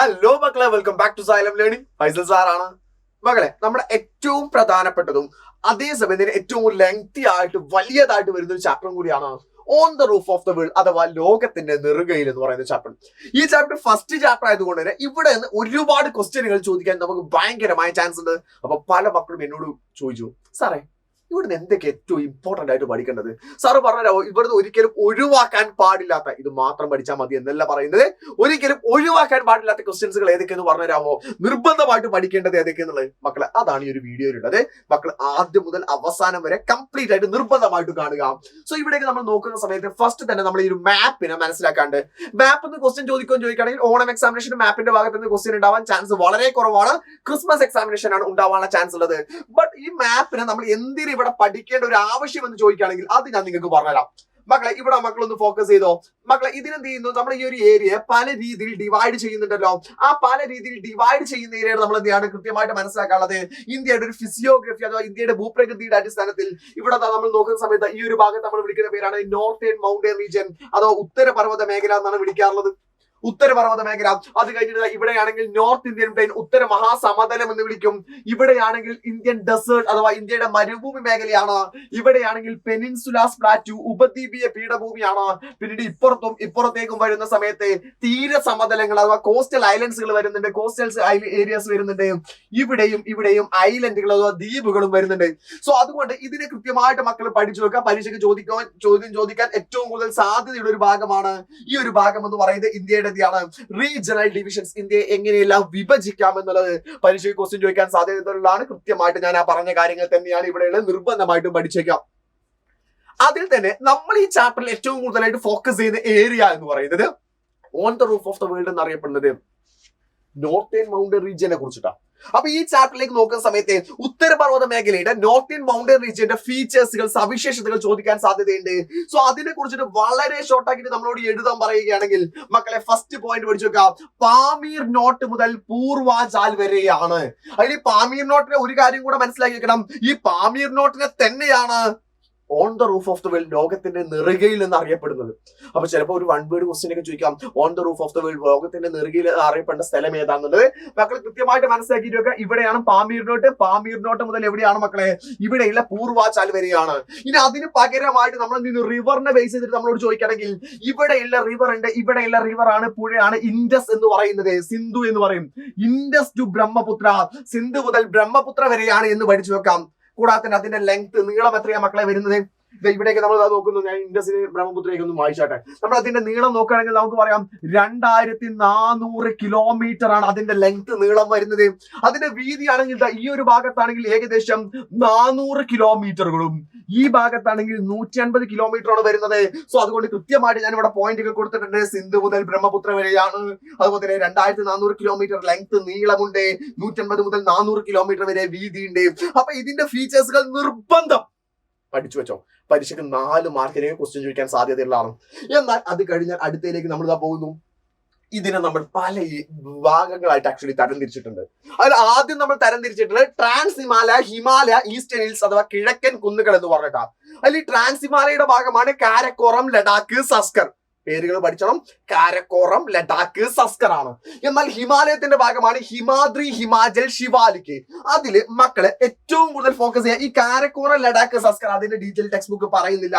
Hello മക്കളെ, welcome back to Xylem learning. Faisal സാറാണ്. മകളെ, നമ്മുടെ ഏറ്റവും പ്രധാനപ്പെട്ടതും അതേസമയം തന്നെ ഏറ്റവും ലെങ്തി ആയിട്ട് വലിയതായിട്ട് വരുന്ന ഒരു ചാപ്റ്ററും കൂടിയാണ് on the roof of the world അഥവാ ലോകത്തിന്റെ നെറുകയിൽ എന്ന് പറയുന്ന ചാപ്റ്റർ. ഈ ചാപ്റ്റർ ഫസ്റ്റ് ചാപ്റ്റർ ആയതുകൊണ്ട് തന്നെ ഇവിടെ നിന്ന് ഒരുപാട് ക്വസ്റ്റ്യനുകൾ ചോദിക്കാൻ നമുക്ക് ഭയങ്കരമായ ചാൻസ് ഉണ്ട്. അപ്പൊ പല മക്കളും എന്നോട് ചോദിച്ചു, സാറേ ഇവിടുന്ന് എന്തൊക്കെ ഏറ്റവും ഇമ്പോർട്ടന്റ് ആയിട്ട് പഠിക്കേണ്ടത്? സാറ് പറഞ്ഞോ, ഇവിടുന്ന് ഒരിക്കലും ഒഴിവാക്കാൻ പാടില്ലാത്ത, ഇത് മാത്രം പഠിച്ചാൽ മതി എന്നല്ല പറയുന്നത്, ഒരിക്കലും ഒഴിവാക്കാൻ പാടില്ലാത്ത ക്വസ്റ്റ്യൻസുകൾ ഏതൊക്കെയെന്ന് പറഞ്ഞുതരാമോ? നിർബന്ധമായിട്ട് പഠിക്കേണ്ടത് ഏതൊക്കെയെന്നുള്ളത് മക്കളെ, അതാണ് ഈ ഒരു വീഡിയോയിലുള്ളത്. മക്കൾ ആദ്യം മുതൽ അവസാനം വരെ കംപ്ലീറ്റ് ആയിട്ട് നിർബന്ധമായിട്ട് കാണുക. സോ ഇവിടേക്ക് നമ്മൾ നോക്കുന്ന സമയത്ത് ഫസ്റ്റ് തന്നെ നമ്മൾ ഈ ഒരു മാപ്പിനെ മനസ്സിലാക്കാണ്ട്, മാപ്പ് എന്ന് ക്വസ്റ്റ്യൻ ചോദിക്കുകയാണെങ്കിൽ ഓണം എക്സാമിനേഷൻ മാപ്പിന്റെ ഭാഗത്ത് നിന്ന് ക്വസ്റ്റ്യൻ ഉണ്ടാവാൻ ചാൻസ് വളരെ കുറവാണ്. ക്രിസ്മസ് എക്സാമിനേഷൻ ആണ് ഉണ്ടാവാനുള്ള ചാൻസ് ഉള്ളത്. ബട്ട് ഈ മാപ്പിനെ നമ്മൾ എന്തിന് ഇവിടെ പഠിക്കേണ്ട ഒരു ആവശ്യം എന്ന് ചോദിക്കുകയാണെങ്കിൽ അത് ഞാൻ നിങ്ങൾക്ക് പറഞ്ഞുതരാം. മക്കളെ, ഇവിടെ മക്കളൊന്ന് ഫോക്കസ് ചെയ്തോ. മക്കളെ, ഇതിനെന്ത് ചെയ്യുന്നു, നമ്മൾ ഈ ഒരു ഏരിയ പല രീതിയിൽ ഡിവൈഡ് ചെയ്യുന്നുണ്ടല്ലോ. ആ പല രീതിയിൽ ഡിവൈഡ് ചെയ്യുന്ന ഏരിയ നമ്മൾ എന്ത് ചെയ്യാണ് കൃത്യമായിട്ട് മനസ്സിലാക്കാനുള്ളത്. ഇന്ത്യയുടെ ഒരു ഫിസിയോഗ്രഫി അഥവാ ഇന്ത്യയുടെ ഭൂപ്രകൃതിയുടെ അടിസ്ഥാനത്തിൽ ഇവിടെ നമ്മൾ നോക്കുന്ന സമയത്ത് ഈ ഒരു ഭാഗത്ത് നമ്മൾ വിളിക്കുന്ന പേരാണ് നോർത്തേൺ മൗണ്ടൻ റീജിയൻ അഥവാ ഉത്തര പർവ്വത മേഖല എന്നാണ് വിളിക്കാറുള്ളത്. ഉത്തരപർവ്വത മേഖല. അത് കഴിഞ്ഞിട്ട് ഇവിടെയാണെങ്കിൽ നോർത്ത് ഇന്ത്യൻ പ്ലെയിൻ ഉത്തര മഹാസമതലം എന്ന് വിളിക്കും. ഇവിടെയാണെങ്കിൽ ഇന്ത്യൻ ഡെസേർട്ട് അഥവാ ഇന്ത്യയുടെ മരുഭൂമി മേഖലയാണ്. ഇവിടെയാണെങ്കിൽ പെനിൻസുലാസ് പ്ലാറ്റു ഉപദ്വീപീയ പീഠഭൂമിയാണ്. പിന്നീട് ഇപ്പുറത്തേക്കും വരുന്ന സമയത്ത് തീര സമതലങ്ങൾ അഥവാ കോസ്റ്റൽ ഐലൻഡ്സുകൾ വരുന്നുണ്ട്, കോസ്റ്റൽ ഏരിയാസ് വരുന്നുണ്ട്. ഇവിടെയും ഐലൻഡുകൾ അഥവാ ദ്വീപുകളും വരുന്നുണ്ട്. സോ അതുകൊണ്ട് ഇതിനെ കൃത്യമായിട്ട് മക്കൾ പഠിച്ചു വെക്കുക. പരീക്ഷയ്ക്ക് ചോദ്യം ചോദിക്കാൻ ഏറ്റവും കൂടുതൽ സാധ്യതയുള്ള ഒരു ഭാഗമാണ് ഈ ഒരു ഭാഗം എന്ന് പറയുന്നത്. ഇന്ത്യയുടെ റീജിയണൽ ഡിവിഷൻസ്, ഇന്ത്യയെ എങ്ങനെയെല്ലാം വിഭജിക്കാം എന്നുള്ളത് പരീക്ഷയ്ക്ക് ക്വസ്റ്റ്യൻ ചോദിക്കാൻ സാധ്യതയുള്ളതാണ്. കൃത്യമായിട്ട് ഞാൻ ആ പറഞ്ഞ കാര്യങ്ങൾ തന്നെയാണ് ഇവിടെയുള്ള നിർബന്ധമായിട്ടും പഠിച്ചേക്കാം. അതിൽ തന്നെ നമ്മൾ ഈ ചാപ്റ്ററിൽ ഏറ്റവും കൂടുതലായിട്ട് ഫോക്കസ് ചെയ്യുന്ന ഏരിയ എന്ന് പറയുന്നത് on the roof of the world എന്നറിയപ്പെടുന്നത് നോർത്തേൺ മൗണ്ടൻ റീജിയനെ കുറിച്ചിട്ടാണ്. അപ്പൊ ഈ ചാപ്റ്ററിലേക്ക് നോക്കുന്ന സമയത്ത് ഉത്തരപർവ്വത മേഖലയുടെ നോർത്തേൺ മൗണ്ടൻ റീജിയന്റെ ഫീച്ചേഴ്സുകൾ, സവിശേഷതകൾ ചോദിക്കാൻ സാധ്യതയുണ്ട്. സോ അതിനെ കുറിച്ചിട്ട് വളരെ ഷോർട്ട് ആക്കിയിട്ട് നമ്മളോട് എഴുതാൻ പറയുകയാണെങ്കിൽ മക്കളെ, ഫസ്റ്റ് പോയിന്റ് പഠിച്ചു വെക്കാം. പാമീർ നോട്ട് മുതൽ പൂർവാചാൽ വരെയാണ്. അതിൽ പാമീർ നോട്ടിനെ ഒരു കാര്യം കൂടെ മനസ്സിലാക്കി വെക്കണം. ഈ പാമീർ നോട്ടിനെ തന്നെയാണ് on the roof of the world ലോകത്തിന്റെ നെറുകയിൽ എന്ന് അറിയപ്പെടുന്നത്. അപ്പൊ ചിലപ്പോൾ ഒരു വൺ വേർഡ് ക്വസ്റ്റ്യൻ ഒക്കെ ചോദിക്കാം, on the roof of the world ലോകത്തിന്റെ നെറുകയിൽ അറിയപ്പെടുന്ന സ്ഥലം ഏതാണെന്നുള്ളത് മക്കൾ കൃത്യമായിട്ട് മനസ്സിലാക്കിയിട്ട് വെക്കുക. ഇവിടെയാണ് പാമീർ നോട്ട് മുതൽ എവിടെയാണ് മക്കളെ? ഇവിടെയുള്ള പൂർവാചാൽ വരെയാണ്. ഇനി അതിന് പകരമായിട്ട് നമ്മൾ റിവറിനെ ബേസ് ചെയ്തിട്ട് നമ്മളോട് ചോദിക്കുകയാണെങ്കിൽ ഇവിടെയുള്ള റിവർ ഉണ്ട്, ഇവിടെയുള്ള റിവറാണ്, പുഴയാണ് ഇൻഡസ് എന്ന് പറയുന്നത്. സിന്ധു എന്ന് പറയും. ഇൻഡസ് ടു ബ്രഹ്മപുത്ര, സിന്ധു മുതൽ ബ്രഹ്മപുത്ര വരെയാണ് എന്ന് പഠിച്ചു വെക്കാം. കൂടാതെ തന്നെ അതിന്റെ ലെങ്ത്, നീളം എത്രയാ മക്കളെ വരുന്നത്? ഇവിടേക്ക് നമ്മൾ നോക്കുന്നു. ഞാൻ ഇൻഡസിന് ബ്രഹ്മപുത്രയ്ക്ക് ഒന്ന് വായിച്ചാട്ടെ. നമ്മൾ അതിന്റെ നീളം നോക്കുകയാണെങ്കിൽ നമുക്ക് പറയാം 2400 കിലോമീറ്റർ ആണ് അതിന്റെ ലെങ്ത്, നീളം വരുന്നത്. അതിന്റെ വീതി ആണെങ്കിൽ ഈ ഒരു ഭാഗത്താണെങ്കിൽ ഏകദേശം 400 കിലോമീറ്ററുകളും ഈ ഭാഗത്താണെങ്കിൽ 150 കിലോമീറ്റർ ആണ് വരുന്നത്. സോ അതുകൊണ്ട് കൃത്യമായിട്ട് ഞാൻ ഇവിടെ പോയിന്റുകൾ കൊടുത്തിട്ടുണ്ട്. സിന്ധു മുതൽ ബ്രഹ്മപുത്ര വരെയാണ്. അതുപോലെ തന്നെ 2400 കിലോമീറ്റർ ലെങ്ത്, നീളമുണ്ട്. 150 മുതൽ 400 കിലോമീറ്റർ വരെ വീതിയുണ്ട്. അപ്പൊ ഇതിന്റെ ഫീച്ചേഴ്സുകൾ നിർബന്ധം പഠിച്ചു വെച്ചോ. പരീക്ഷയ്ക്ക് 4 മാർക്കിനെ ക്വസ്റ്റ്യൻ ചോദിക്കാൻ സാധ്യതയുള്ളതാണ്. എന്നാൽ അത് കഴിഞ്ഞാൽ അടുത്തയിലേക്ക് നമ്മൾ പോകുന്നു. ഇതിനെ നമ്മൾ പല ഭാഗങ്ങളായിട്ട് ആക്ച്വലി തരംതിരിച്ചിട്ടുണ്ട്. അതിൽ ആദ്യം നമ്മൾ തരംതിരിച്ചിട്ടുള്ളത് ട്രാൻസ് ഹിമാലയ ഈസ്റ്റേൺ ഹിൽസ് അഥവാ കിഴക്കൻ കുന്നുകൾ എന്ന് പറഞ്ഞിട്ടാണ്. അതിൽ ഈ ട്രാൻസ് ഹിമാലയയുടെ ഭാഗമാണ് കാരക്കോറം, ലഡാക്ക്, സസ്കർ. പേരുകൾ പഠിച്ചണം. കാരക്കോറം, ലഡാക്ക്, സസ്കർ ആണ്. എന്നാൽ ഹിമാലയത്തിന്റെ ഭാഗമാണ് ഹിമാദ്രി, ഹിമാചൽ, ഷിവാലിക്. അതില് മക്കളെ ഏറ്റവും കൂടുതൽ ഫോക്കസ് ചെയ്യുക ഈ കാരക്കോറം, ലഡാക്ക്, സസ്കർ. അതിന്റെ ഡീറ്റെയിൽ ടെക്സ്റ്റ് ബുക്ക് പറയുന്നില്ല.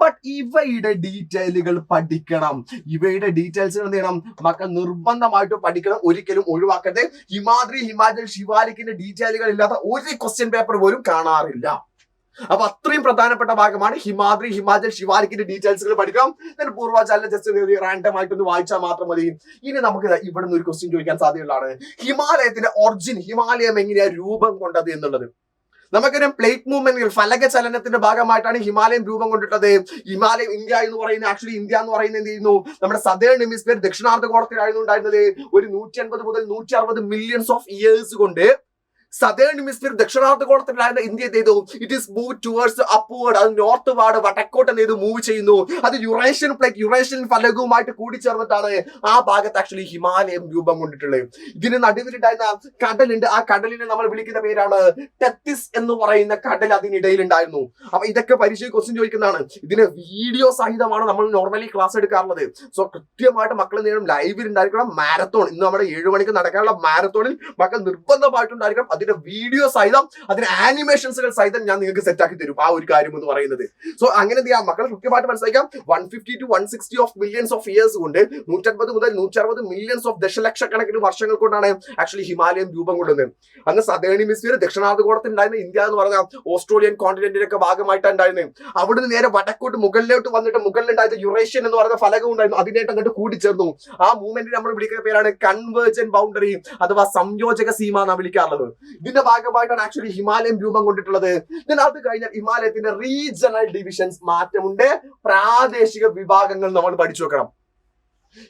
ബട്ട് ഇവയുടെ ഡീറ്റെയിലുകൾ പഠിക്കണം. ഇവയുടെ ഡീറ്റെയിൽസ് എന്ത് ചെയ്യണം മക്കൾ? നിർബന്ധമായിട്ട് പഠിക്കണം. ഒരിക്കലും ഒഴിവാക്കരുത്. ഹിമാദ്രി, ഹിമാചൽ, ഷിവാലിക്കിന്റെ ഡീറ്റെയിലുകൾ ഇല്ലാത്ത ഒരു ക്വസ്റ്റ്യൻ പേപ്പർ പോലും കാണാറില്ല. അപ്പൊ അത്രയും പ്രധാനപ്പെട്ട ഭാഗമാണ് ഹിമാദ്രി, ഹിമാചൽ, ഷിവാലിക്കിന്റെ ഡീറ്റെയിൽസുകൾ പഠിക്കണം. എന്നിട്ട് പൂർവാചാലിനെ ജസ്റ്റ് റാൻഡം ആയിട്ടൊന്ന് വായിച്ചാൽ മാത്രം മതി. ഇനി നമുക്ക് ഇവിടെ നിന്ന് ഒരു ക്വസ്റ്റ്യൻ ചോദിക്കാൻ സാധ്യതയുള്ളതാണ്. ഹിമാലയത്തിന്റെ ഒറിജിൻ, ഹിമാലയം എങ്ങനെയാ രൂപം കൊണ്ടത് എന്നുള്ളത്. നമുക്കറിയാം പ്ലേറ്റ് മൂവ്മെന്റുകൾ, ഫലക ചലനത്തിന്റെ ഭാഗമായിട്ടാണ് ഹിമാലയം രൂപം കൊണ്ടിട്ടത്. ഹിമാലയം, ഇന്ത്യ എന്ന് പറയുന്നത് ആക്ച്വലി ഇന്ത്യ എന്ന് പറയുന്നത് എന്ത് ചെയ്യുന്നു? നമ്മുടെ സദേൺ ഹെമിസ്ഫിയർ, ദക്ഷിണാർദ്ധഗോളത്തിലായിരുന്നു ഉണ്ടായിരുന്നത്. ഒരു 150 മുതൽ 160 മില്യൺസ് ഓഫ് ഇയേഴ്സ് കൊണ്ട് സദേൺ ഹെമിസ്ഫിയർ ദക്ഷിണാർദ്ധഗോളത്തിലായിരുന്ന ഇന്ത്യ എന്ത് ചെയ്തു? It is move towards upward. അത് നോർത്ത് വാർഡ് വടക്കോട്ട് എന്ത് ചെയ്തു? മൂവ് ചെയ്യുന്നു. അത് യുറേഷ്യൻ പ്ലേറ്റ്, യുറേഷ്യൻ ഫലകവുമായിട്ട് കൂടിച്ചേർന്നിട്ടാണ് ആ ഭാഗത്ത് ആക്ച്വലി ഹിമാലയം രൂപം കൊണ്ടിട്ടുള്ളത്. ഇതിന് നടുവിലുണ്ടായിരുന്ന കടലുണ്ട്. ആ കടലിനെ നമ്മൾ വിളിക്കുന്ന പേരാണ് ടെത്തിസ് എന്ന് പറയുന്ന കടൽ അതിനിടയിൽ ഉണ്ടായിരുന്നു. അപ്പൊ ഇതൊക്കെ പരീക്ഷയിൽ ക്വസ്റ്റ്യൻ ചോദിക്കുന്നതാണ്. ഇതിന് വീഡിയോ സഹിതമാണ് നമ്മൾ നോർമലി ക്ലാസ് എടുക്കാറുള്ളത്. സോ കൃത്യമായിട്ട് മക്കൾ നേരം ലൈവിൽ ഉണ്ടായിരിക്കണം. മാരത്തോൺ ഇന്ന് നമ്മുടെ 7 മണിക്ക് നടക്കാനുള്ള മാരത്തോണിൽ മക്കൾ നിർബന്ധമായിട്ടുണ്ടായിരിക്കണം. അതിന്റെ വീഡിയോ സഹിതം, അതിന്റെ ആനിമേഷൻസുകൾ സഹിതം ഞാൻ നിങ്ങൾക്ക് സെറ്റ് ആക്കി തരും. ആ ഒരു കാര്യം എന്ന് പറയുന്നത്. സോ അങ്ങനെ എന്ത് ചെയ്യാം? മക്കൾ കൃത്യമായിട്ട് മനസ്സിലാക്കാം. 150 to 160 of millions of years കൊണ്ട് 150 മുതൽ 160 മില്യൺസ് ഓഫ് ദശലക്ഷക്കണക്കിന് വർഷങ്ങൾ കൊണ്ടാണ് ആക്ച്വലി ഹിമാലയം രൂപം കൊള്ളുന്നത്. അന്ന് സദേൺ ഹെമിസ്ഫിയർ ദക്ഷിണാർദ്ധഗോളത്തിൽ ഉണ്ടായിരുന്ന ഇന്ത്യ എന്ന് പറഞ്ഞാൽ ഓസ്ട്രേലിയൻ കോണ്ടിനെന്റിന്റെ ഒക്കെ ഭാഗമായിട്ടാണ് ഉണ്ടായിരുന്നത്. അവിടുന്ന് നേരെ വടക്കോട്ട് മുകളിലോട്ട് വന്നിട്ട് മുകളിലുണ്ടായത് യുറേഷ്യൻ എന്ന് പറയുന്ന ഫലകം ഉണ്ടായിരുന്നു. അതിനായിട്ട് അങ്ങോട്ട് കൂടിച്ചേർന്നു. ആ മൂവ്മെന്റ് നമ്മൾ വിളിക്കുന്ന പേരാണ് കൺവേർജൻ ബൗണ്ടറി അഥവാ സംയോജക സീമ എന്നാണ് വിളിക്കാറുള്ളത്. ഇതിന്റെ ഭാഗമായിട്ടാണ് ആക്ച്വലി ഹിമാലയം രൂപം കൊണ്ടിട്ടുള്ളത്. അത് കഴിഞ്ഞാൽ ഹിമാലയത്തിന്റെ റീജിയണൽ ഡിവിഷൻസ് മാറ്റമുണ്ട്. പ്രാദേശിക വിഭാഗങ്ങൾ നമ്മൾ പഠിച്ചു വെക്കണം.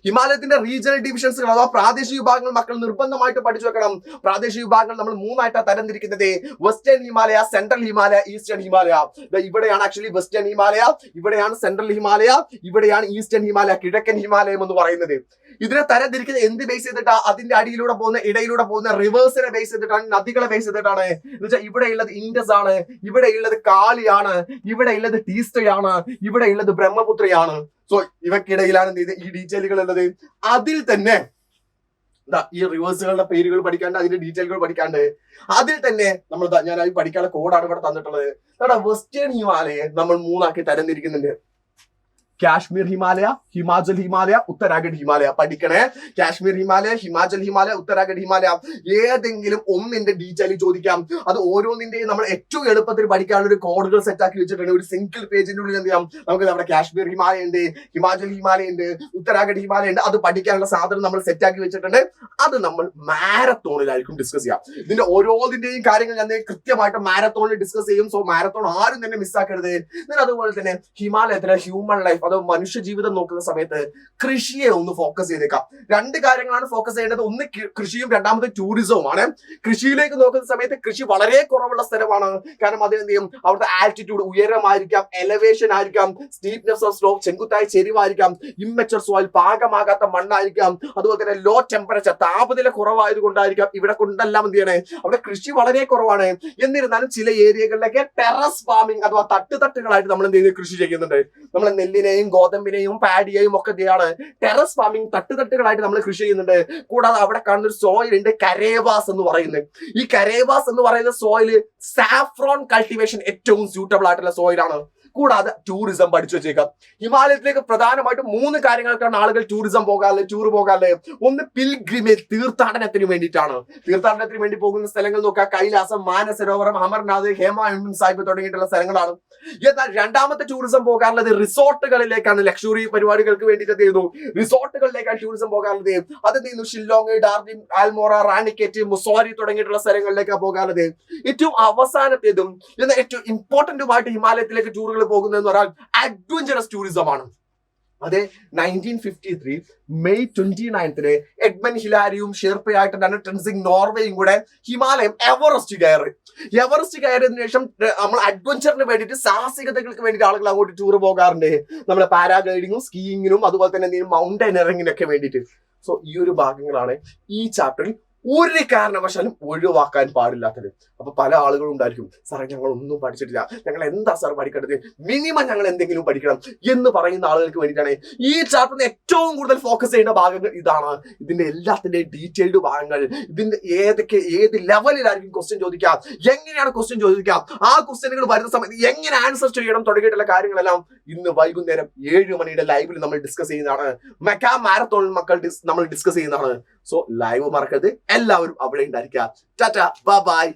ഹിമാലയത്തിന്റെ റീജിയണൽ ഡിവിഷൻസ് അഥവാ പ്രാദേശിക വിഭാഗങ്ങൾ മക്കൾ നിർബന്ധമായിട്ട് പഠിച്ചു വെക്കണം. പ്രാദേശിക വിഭാഗങ്ങൾ നമ്മൾ 3ആയിട്ടാണ് തരംതിരിക്കുന്നത്. Western Himalaya, central Himalaya, eastern Himalaya. ഇവിടെയാണ് ആക്ച്വലി വെസ്റ്റേൺ ഹിമാലയ, ഇവിടെയാണ് സെൻട്രൽ ഹിമാലയ, ഇവിടെയാണ് ഈസ്റ്റേൺ ഹിമാലയ, കിഴക്കൻ ഹിമാലയം എന്ന് പറയുന്നത്. ഇതിനെ തരംതിരിക്കുന്നത് എന്ത് ബേസ് ചെയ്തിട്ടാ? അതിന്റെ അടിയിലൂടെ പോകുന്ന, ഇടയിലൂടെ പോകുന്ന റിവേഴ്സിനെ ബേസ് ചെയ്തിട്ടാണ്, നദികളെ ബേസ് ചെയ്തിട്ടാണ്. എന്ന് വെച്ചാൽ ഇവിടെ ഉള്ളത് ഇൻഡസ് ആണ്, ഇവിടെ ഉള്ളത് കാളിയാണ്, ഇവിടെ ഉള്ളത് ടീസ്റ്റയാണ്, ഇവിടെ ഉള്ളത് ബ്രഹ്മപുത്രയാണ്. സോ ഇവക്കിടയിലാണ് എന്ത് ചെയ്ത് ഈ ഡീറ്റെയിലുകൾ ഉള്ളത്. അതിൽ തന്നെ ഈ റിവേഴ്സുകളുടെ പേരുകൾ പഠിക്കാണ്ട്, അതിന്റെ ഡീറ്റെയിലുകൾ പഠിക്കാണ്ട്, അതിൽ തന്നെ നമ്മൾ ഞാൻ പഠിക്കാനുള്ള കോഡാണ് ഇവിടെ തന്നിട്ടുള്ളത്. നമ്മുടെ വെസ്റ്റേൺ ഹിമാലയെ നമ്മൾ 3ആക്കി തരംതിരിക്കുന്നുണ്ട്. കാശ്മീർ ഹിമാലയ, ഹിമാചൽ ഹിമാലയ, ഉത്തരാഖണ്ഡ് ഹിമാലയ. പഠിക്കണേ. കാശ്മീർ ഹിമാലയ, ഹിമാചൽ ഹിമാലയ, ഉത്തരാഖണ്ഡ് ഹിമാലയ. ഏതെങ്കിലും ഒന്നിന്റെ ഡീറ്റെയിൽ ചോദിക്കാം. അത് ഓരോന്നിന്റെയും നമ്മൾ ഏറ്റവും എളുപ്പത്തിൽ പഠിക്കാനുള്ള ഒരു കോഡുകൾ സെറ്റ് ആക്കി വെച്ചിട്ടുണ്ട്. ഒരു സിംഗിൾ പേജിന്റെ ഉള്ളിൽ എന്ത് ചെയ്യാം? നമുക്ക് നമ്മുടെ കാശ്മീർ ഹിമാലയ ഉണ്ട്, ഹിമാചൽ ഹിമാലയ ഉണ്ട്, ഉത്തരാഖണ്ഡ് ഹിമാലയ ഉണ്ട്. അത് പഠിക്കാനുള്ള സാധനം നമ്മൾ സെറ്റ് ആക്കി വെച്ചിട്ടുണ്ട്. അത് നമ്മൾ മാരത്തോണിലായിരിക്കും ഡിസ്കസ് ചെയ്യാം. ഇതിന്റെ ഓരോന്നിന്റെയും കാര്യങ്ങൾ ഞാൻ കൃത്യമായിട്ട് മാരത്തോണിൽ ഡിസ്കസ് ചെയ്യും. സോ മാരത്തോൺ ആരും തന്നെ മിസ്സാക്കരുത്. അതുപോലെ തന്നെ ഹിമാലയത്തിലെ ഹ്യൂമൻ ലൈഫ്, അതോ മനുഷ്യ ജീവിതം നോക്കുന്ന സമയത്ത് കൃഷിയെ ഒന്ന് ഫോക്കസ് ചെയ്തേക്കാം. 2 കാര്യങ്ങളാണ് ഫോക്കസ് ചെയ്യേണ്ടത്. ഒന്ന് കൃഷിയും, രണ്ടാമത് ടൂറിസവുമാണ്. കൃഷിയിലേക്ക് നോക്കുന്ന സമയത്ത് കൃഷി വളരെ കുറവുള്ള സ്ഥലമാണ്. കാരണം അതിന് എന്ത് ചെയ്യും? അവിടുത്തെ ആൾട്ടിറ്റ്യൂഡ് ഉയരമായിരിക്കാം, എലവേഷൻ ആയിരിക്കാം, സ്റ്റീപ്നെസ് ഓഫ് സ്ലോപ്പ് ചെങ്കുത്തായ ചെരിവായിരിക്കാം, ഇമ്മച്ചർ സോയിൽ പാകമാകാത്ത മണ്ണായിരിക്കാം, അതുപോലെ തന്നെ ലോ ടെമ്പറേച്ചർ താപനില കുറവായത് കൊണ്ടായിരിക്കാം. ഇവിടെ കൊണ്ടെല്ലാം എന്ത് ചെയ്യണേ? അവിടെ കൃഷി വളരെ കുറവാണ്. എന്നിരുന്നാലും ചില ഏരിയകളിലൊക്കെ ടെറസ് ഫാമിംഗ് അഥവാ തട്ടുതട്ടുകളായിട്ട് നമ്മൾ എന്ത് ചെയ്ത് കൃഷി ചെയ്യുന്നുണ്ട്. നമ്മൾ നെല്ലിനെയും ഗോതമ്പിനെയും പാഡിയെയും ഒക്കെ എന്താണ് ടെറസ് ഫാമിംഗ് തട്ടുതട്ടുകളായിട്ട് നമ്മൾ കൃഷി ചെയ്യുന്നുണ്ട്. കൂടാതെ അവിടെ കാണുന്ന ഒരു സോയിൽ ഉണ്ട്, കരേവാസ് എന്ന് പറയുന്നത്. ഈ കരേവാസ് എന്ന് പറയുന്ന സോയില് സാഫ്രോൺ കൾട്ടിവേഷൻ ഏറ്റവും സ്യൂട്ടബിൾ ആയിട്ടുള്ള സോയിലാണ്. കൂടാതെ ടൂറിസം പഠിച്ചു വെച്ചേക്കാം. ഹിമാലയത്തിലേക്ക് പ്രധാനമായിട്ടും 3 കാര്യങ്ങൾക്കാണ് ആളുകൾ ടൂറിസം പോകാറുള്ളത്, ടൂർ പോകാറുള്ളത്. ഒന്ന് പിൽഗ്രിമേജ്, തീർത്ഥാടനത്തിന് വേണ്ടിയിട്ടാണ്. തീർത്ഥാടനത്തിന് വേണ്ടി പോകുന്ന സ്ഥലങ്ങൾ നോക്കുക. കൈലാസം, മാനസരോവരം, അമർനാഥ്, ഹേമായൺ സാഹിബ് തുടങ്ങിയിട്ടുള്ള സ്ഥലങ്ങളാണ്. എന്നാൽ രണ്ടാമത്തെ ടൂറിസം പോകാറുള്ളത് റിസോർട്ടുകളിലേക്കാണ്. ലക്ഷറി പരിപാടികൾക്ക് വേണ്ടിയിട്ട് എന്ത് ചെയ്യുന്നു? റിസോർട്ടുകളിലേക്കാണ് ടൂറിസം പോകാറുള്ളത്. അത് എന്ത് ചെയ്യുന്നു? ഷില്ലോങ്, ഡാർജിലിംഗ്, ആൽമോറ, റാണിക്കേറ്റ്, മുസോറി തുടങ്ങിയിട്ടുള്ള സ്ഥലങ്ങളിലേക്കാണ് പോകാറുള്ളത്. ഏറ്റവും അവസാനത്തേതും എന്നാൽ ഏറ്റവും ഇമ്പോർട്ടന്റുമായിട്ട് ഹിമാലയത്തിലേക്ക് ടൂറുകൾ പോകുന്നതെന്ന് പറഞ്ഞാൽ അഡ്വഞ്ചറസ് ടൂറിസം ആണ്. അതെ, 1953 മെയ് 29 എഡ്മൻ ഹിലാരിയും ഷെർപ്പയായിട്ട് ട്രെൻസിംഗ് നോർവേയും കൂടെ ഹിമാലയം എവറസ്റ്റ് കയറിയതിനു ശേഷം നമ്മൾ അഡ്വഞ്ചറിന് വേണ്ടിയിട്ട്, സാഹസികതകൾക്ക് വേണ്ടിയിട്ട് ആളുകൾ അങ്ങോട്ട് ടൂർ പോകാറുണ്ട്. നമ്മുടെ പാരാഗ്ലൈഡിങ്ങും സ്കീയിങ്ങിനും അതുപോലെ തന്നെ മൗണ്ടൈനറിങ്ങിനൊക്കെ വേണ്ടിയിട്ട്. സോ ഈ ഒരു ഭാഗങ്ങളാണ് ഈ ചാപ്റ്ററിൽ ഒരു കാരണവശാലും ഒഴിവാക്കാൻ പാടില്ലാത്തത്. അപ്പൊ പല ആളുകളും ഉണ്ടായിരിക്കും, സാറേ ഞങ്ങൾ ഒന്നും പഠിച്ചിട്ടില്ല, ഞങ്ങൾ എന്താ സാർ പഠിക്കേണ്ടത്, മിനിമം ഞങ്ങൾ എന്തെങ്കിലും പഠിക്കണം എന്ന് പറയുന്ന ആളുകൾക്ക് വേണ്ടിയിട്ടാണ് ഈ ചാപ്റ്ററിന് ഏറ്റവും കൂടുതൽ ഫോക്കസ് ചെയ്യേണ്ട ഭാഗങ്ങൾ ഇതാണ്. ഇതിന്റെ എല്ലാത്തിന്റെയും ഡീറ്റെയിൽഡ് ഭാഗങ്ങൾ, ഇതിന്റെ ഏത് ലെവലിലായിരിക്കും ക്വസ്റ്റ്യൻ ചോദിക്കാം, എങ്ങനെയാണ് ക്വസ്റ്റ്യൻ ചോദിക്കാം, ആ ക്വസ്റ്റ്യനുകൾ വരുന്ന സമയത്ത് എങ്ങനെ ആൻസർ ചെയ്യണം തുടങ്ങിയിട്ടുള്ള കാര്യങ്ങളെല്ലാം ഇന്ന് വൈകുന്നേരം 7 മണിയുടെ ലൈവിൽ നമ്മൾ ഡിസ്കസ് ചെയ്യുന്നതാണ്. മെഗാ മാരത്തോണിൽ നമ്മൾ ഡിസ്കസ് ചെയ്യുന്നതാണ്. സോ ലൈവ് മറക്കരുത്, എല്ലാവരും അവിടെ ഉണ്ടായിരിക്കുക. Tata, bye bye.